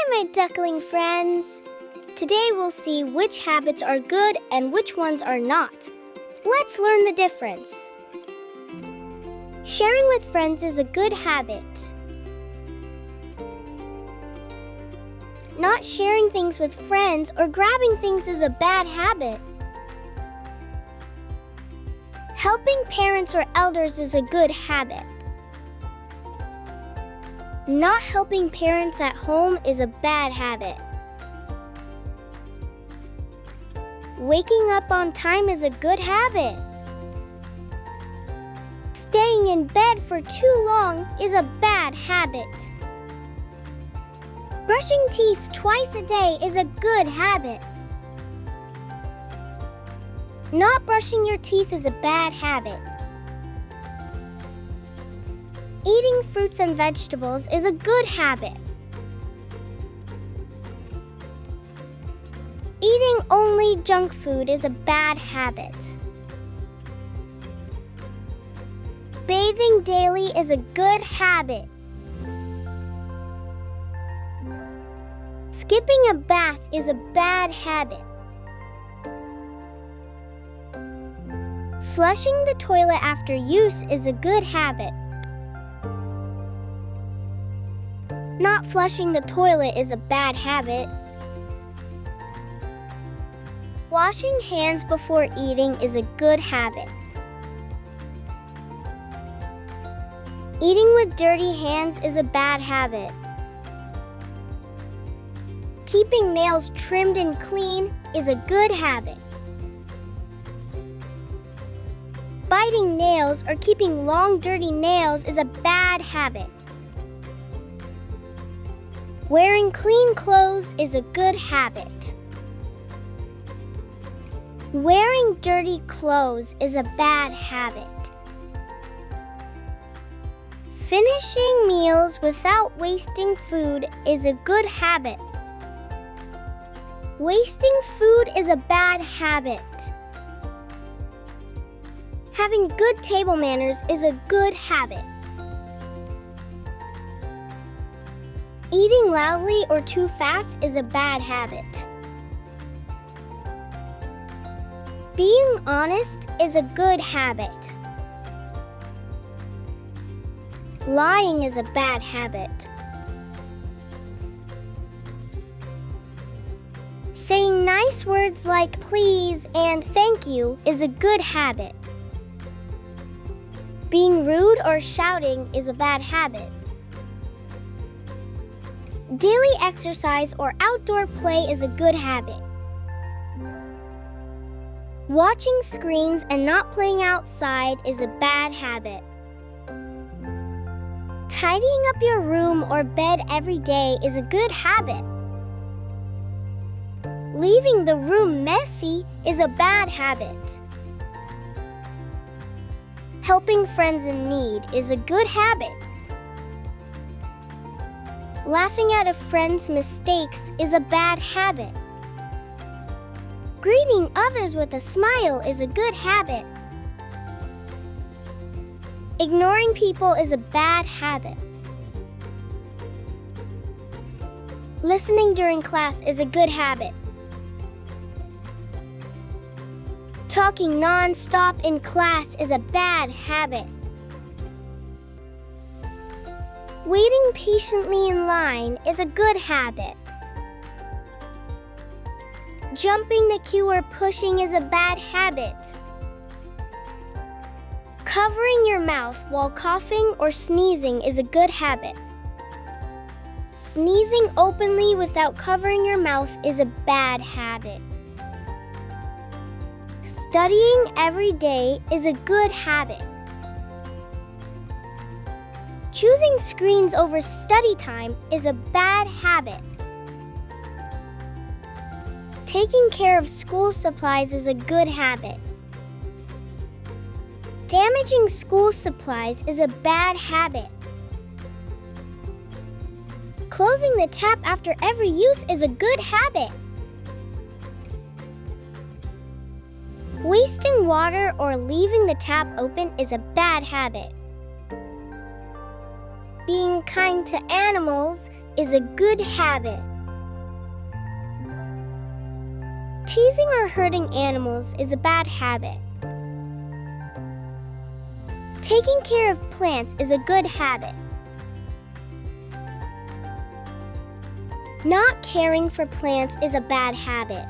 Hi, my duckling friends! Today we'll see which habits are good and which ones are not. Let's learn the difference. Sharing with friends is a good habit. Not sharing things with friends or grabbing things is a bad habit. Helping parents or elders is a good habit. Not helping parents at home is a bad habit. Waking up on time is a good habit. Staying in bed for too long is a bad habit. Brushing teeth twice a day is a good habit. Not brushing your teeth is a bad habit. Eating fruits and vegetables is a good habit. Eating only junk food is a bad habit. Bathing daily is a good habit. Skipping a bath is a bad habit. Flushing the toilet after use is a good habit. Not flushing the toilet is a bad habit. Washing hands before eating is a good habit. Eating with dirty hands is a bad habit. Keeping nails trimmed and clean is a good habit. Biting nails or keeping long, dirty nails is a bad habit. Wearing clean clothes is a good habit. Wearing dirty clothes is a bad habit. Finishing meals without wasting food is a good habit. Wasting food is a bad habit. Having good table manners is a good habit. Eating loudly or too fast is a bad habit. Being honest is a good habit. Lying is a bad habit. Saying nice words like please and thank you is a good habit. Being rude or shouting is a bad habit. Daily exercise or outdoor play is a good habit. Watching screens and not playing outside is a bad habit. Tidying up your room or bed every day is a good habit. Leaving the room messy is a bad habit. Helping friends in need is a good habit. Laughing at a friend's mistakes is a bad habit. Greeting others with a smile is a good habit. Ignoring people is a bad habit. Listening during class is a good habit. Talking non-stop in class is a bad habit. Waiting patiently in line is a good habit. Jumping the queue or pushing is a bad habit. Covering your mouth while coughing or sneezing is a good habit. Sneezing openly without covering your mouth is a bad habit. Studying every day is a good habit. Choosing screens over study time is a bad habit. Taking care of school supplies is a good habit. Damaging school supplies is a bad habit. Closing the tap after every use is a good habit. Wasting water or leaving the tap open is a bad habit. Being kind to animals is a good habit. Teasing or hurting animals is a bad habit. Taking care of plants is a good habit. Not caring for plants is a bad habit.